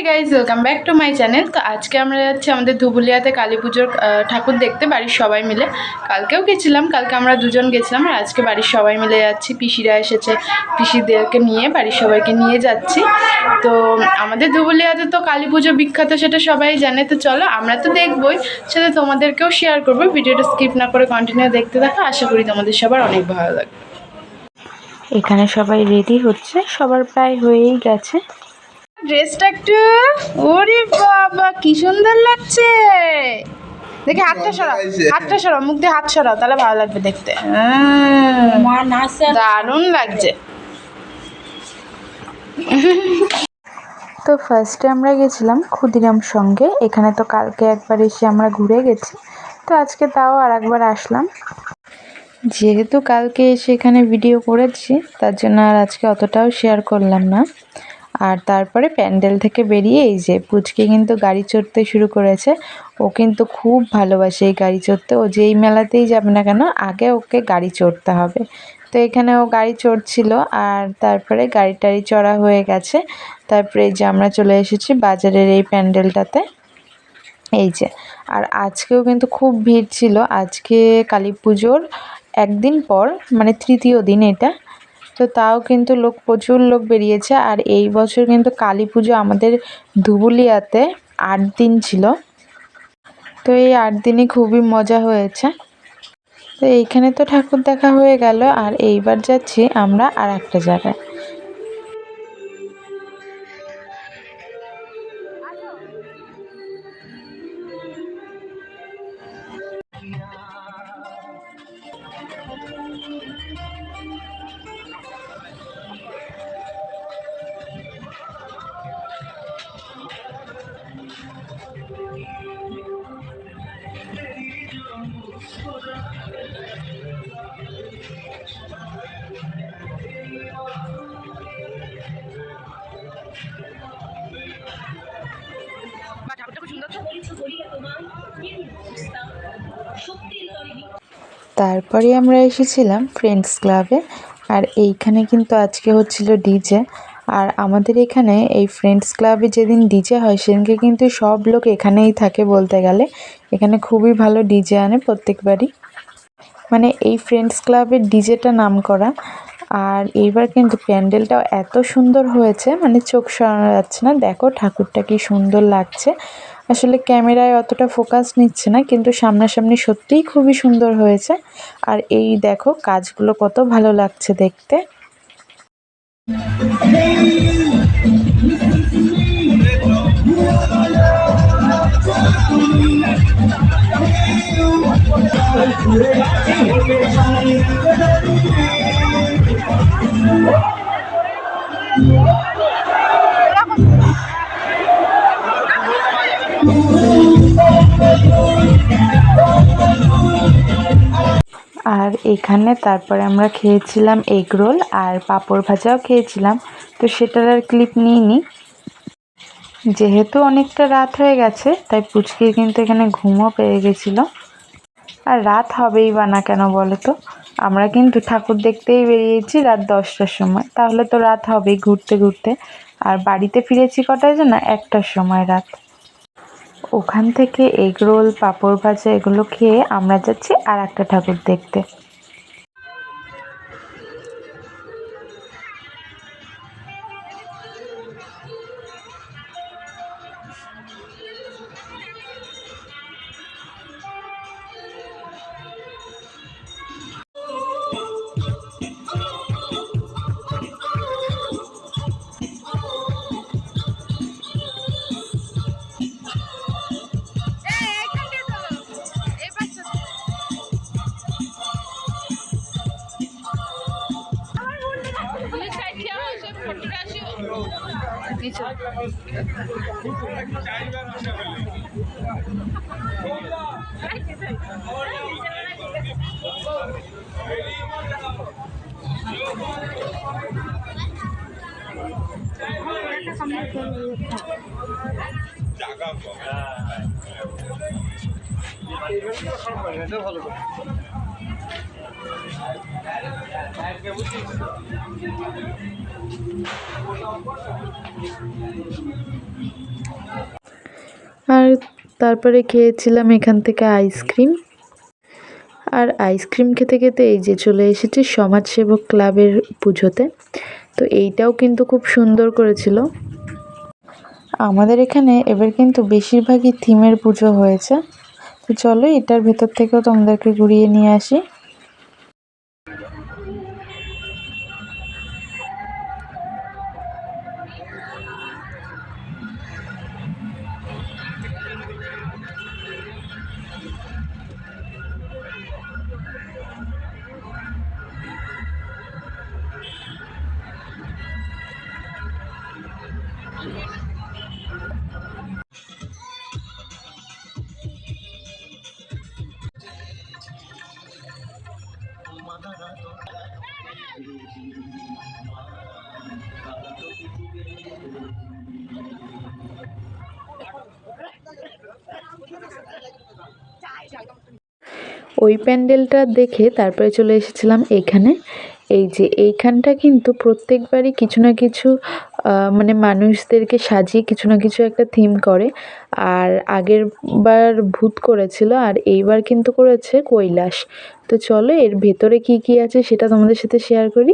Guys, welcome back to my channel. তো আজকে আমরা যাচ্ছি আমাদের ধুবুলিয়াতে কালী পুজোর ঠাকুর দেখতে, বাড়ির সবাই মিলে। কালকেও গেছিলাম, কালকে আমরা দুজন গেছিলাম, আর আজকে বাড়ির সবাই মিলে যাচ্ছি। পিসিরা এসেছে, পিসিদেরকে নিয়ে বাড়ির সবাইকে নিয়ে যাচ্ছি। তো আমাদের ধুবুলিয়াতে তো কালী পুজো বিখ্যাত, সেটা সবাই জানে। তো চলো, আমরা তো দেখবই, সেটা তোমাদেরকেও শেয়ার করবো। ভিডিওটা স্কিপ না করে কন্টিনিউ দেখতে থাকো, আশা করি তোমাদের সবার অনেক ভালো লাগবে। এখানে সবাই রেডি হচ্ছে, সবার প্রায় হয়েই গেছে। ড্রেসটা একটু, ওরে বাবা কি সুন্দর লাগছে। দেখি হাতটা সরাও, হাতটা সরাও, মুখ দিয়ে হাত সরাও, তাহলে ভালো লাগবে দেখতে। দারুণ লাগছে। তো ফার্স্টে আমরা গেছিলাম ক্ষুদিরাম সঙ্গে। এখানে তো কালকে একবার এসে আমরা ঘুরে গেছি, তো আজকে তাও আর একবার আসলাম। যেহেতু কালকে এসে এখানে ভিডিও করেছি, তার জন্য আর আজকে অতটাও শেয়ার করলাম না। আর তারপরে প্যান্ডেল থেকে বেরিয়ে এই যে পুচকে কিন্তু গাড়ি চড়তে শুরু করেছে। ও কিন্তু খুব ভালোবাসে এই গাড়ি চড়তে। ও যেই মেলাতেই যাবে না কেন, আগে ওকে গাড়ি চড়তে হবে। তো এখানে ও গাড়ি চড়ছিল, আর তারপরে গাড়ি টাড়ি চড়া হয়ে গেছে। তারপরে এই যে আমরা চলে এসেছি বাজারের এই প্যান্ডেলটাতে, এই যে। আর আজকেও কিন্তু খুব ভিড় ছিল। আজকে কালী পুজোর একদিন পর, মানে তৃতীয় দিন এটা। তো তাও কিন্তু প্রচুর লোক বেরিয়েছে। আর এই বছর কিন্তু কালী পুজো আমাদের ধুবুলিয়াতে 8 দিন ছিল। তো এই 8 দিনই খুবই মজা হয়েছে। তো এইখানে তো ঠাকুর দেখা হয়ে গেল, আর এইবার যাচ্ছি আমরা আর একটা জায়গায়। তারপরে আমরা এসেছিলাম ফ্রেন্ডস ক্লাবে। আর এইখানে কিন্তু আজকে হচ্ছিল ডিজে। আর আমাদের এখানে এই ফ্রেন্ডস ক্লাবে যেদিন ডিজে হয়, সেদিনকে কিন্তু সব লোক এখানেই থাকে বলতে গেলে। এখানে খুবই ভালো ডিজে আনে প্রত্যেকবারই, মানে এই ফ্রেন্ডস ক্লাবের ডিজেটা নাম করা। আর এইবার কিন্তু প্যান্ডেলটাও এত সুন্দর হয়েছে, মানে চোখ সরানো যাচ্ছে না। দেখো ঠাকুরটা কি সুন্দর লাগছে। আসলে ক্যামেরায় অতটা ফোকাস নিচ্ছে না, কিন্তু সামনাসামনি সত্যিই খুবই সুন্দর হয়েছে। আর এই দেখো কাজগুলো কত ভালো লাগছে দেখতে। আর এখানে তারপরে আমরা খেয়েছিলাম এগ রোল, আর পাঁপড় ভাজাও খেয়েছিলাম। তো সেটার আর ক্লিপ নিইনি, যেহেতু অনেকটা রাত হয়ে গেছে, তাই পুচকির কিন্তু এখানে ঘুমও পেয়ে গেছিল। আর রাত হবেই বা না কেন বলো তো, আমরা কিন্তু ঠাকুর দেখতেই বেরিয়েছি রাত 10টার সময়, তাহলে তো রাত হবেই ঘুরতে ঘুরতে। আর বাড়িতে ফিরেছি কটায় জানো? 1টার সময় রাত। ওখান থেকে এগ রোল, পাঁপড় ভাজা এগুলো খেয়ে আমরা যাচ্ছি আর একটা ঠাকুর দেখতে। তারপরে খেয়েছিলাম এখান থেকে আইসক্রিম। আর আইসক্রিম খেতে খেতে এই যে চলে এসেছি সমাজসেবক ক্লাবের পুজোতে। তো এইটাও কিন্তু খুব সুন্দর করেছিল। আমাদের এখানে এবার কিন্তু বেশিরভাগই থিমের পুজো হয়েছে। তো চলো এটার ভেতর থেকেও তোমাদেরকে ঘুরিয়ে নিয়ে আসি। ওই প্যান্ডেলটা দেখে তারপরে চলে এসেছিলাম এখানে। এই যে এইখানটা কিন্তু প্রত্যেকবারই কিছু না কিছু মানে মানুষদেরকে সাজিয়ে কিছু না কিছু একটা থিম করে। আর আগের বার ভূত করেছিল, আর এইবার কিন্তু করেছে কৈলাস। তো চলো এর ভেতরে কি কি আছে সেটা তোমাদের সাথে শেয়ার করি।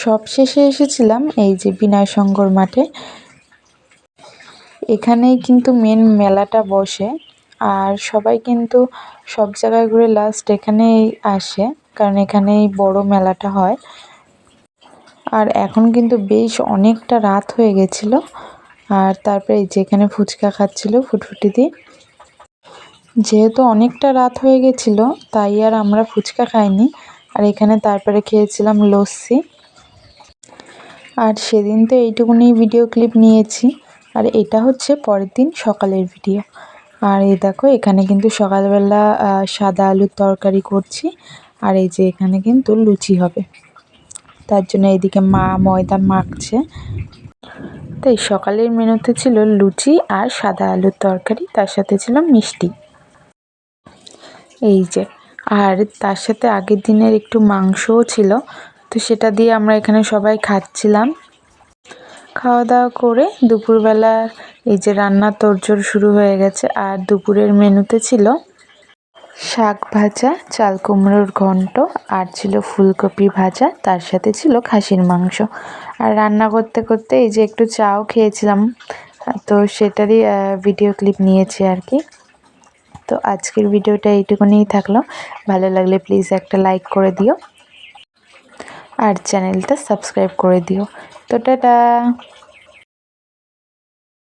সবশেষে এসেছিলাম এই যে বিনয়শঙ্কর মাঠে। এখানেই কিন্তু মেন মেলাটা বসে, আর সবাই কিন্তু সব জায়গায় ঘুরে লাস্ট এখানেই আসে, কারণ এখানেই বড় মেলাটা হয়। আর এখন কিন্তু বেশ অনেকটা রাত হয়ে গেছিলো। আর তারপরে যেখানে ফুচকা খাচ্ছিল ফুটফুটি দিয়ে, যেহেতু অনেকটা রাত হয়ে গেছিলো তাই আর আমরা ফুচকা খাইনি। আর এখানে তারপরে খেয়েছিলাম লস্যি। আর সেদিন তো এইটুকুনি ভিডিও ক্লিপ নিয়েছি, আর এটা হচ্ছে পরের দিন সকালের ভিডিও। আর এই দেখো এখানে কিন্তু সকালবেলা সাদা আলুর তরকারি করছি, আর এই যে এখানে কিন্তু লুচি হবে, তার জন্য এইদিকে মা ময়দা মাখছে। তাই সকালের মেনুতে ছিল লুচি আর সাদা আলুর তরকারি, তার সাথে ছিল মিষ্টি। এই যে, আর তার সাথে আগের দিনের একটু মাংসও ছিল, তো সেটা দিয়ে আমরা এখানে সবাই খাচ্ছিলাম। খাওয়া দাওয়া করে দুপুরবেলা এই যে রান্নার তোড়জোড় শুরু হয়ে গেছে। আর দুপুরের মেনুতে ছিল শাক ভাজা, চাল কুমড়োর ঘন্ট, আর ছিল ফুলকপি ভাজা, তার সাথে ছিল খাসির মাংস। আর রান্না করতে করতে এই যে একটু চাও খেয়েছিলাম, তো সেটারই ভিডিও ক্লিপ নিয়েছি আর কি। তো আজকের ভিডিওটা এইটুকুনিই থাকলো। ভালো লাগলে প্লিজ একটা লাইক করে দিও। আর চ্যানেলটা সাবস্ক্রাইব করে দিও। তো টাটা।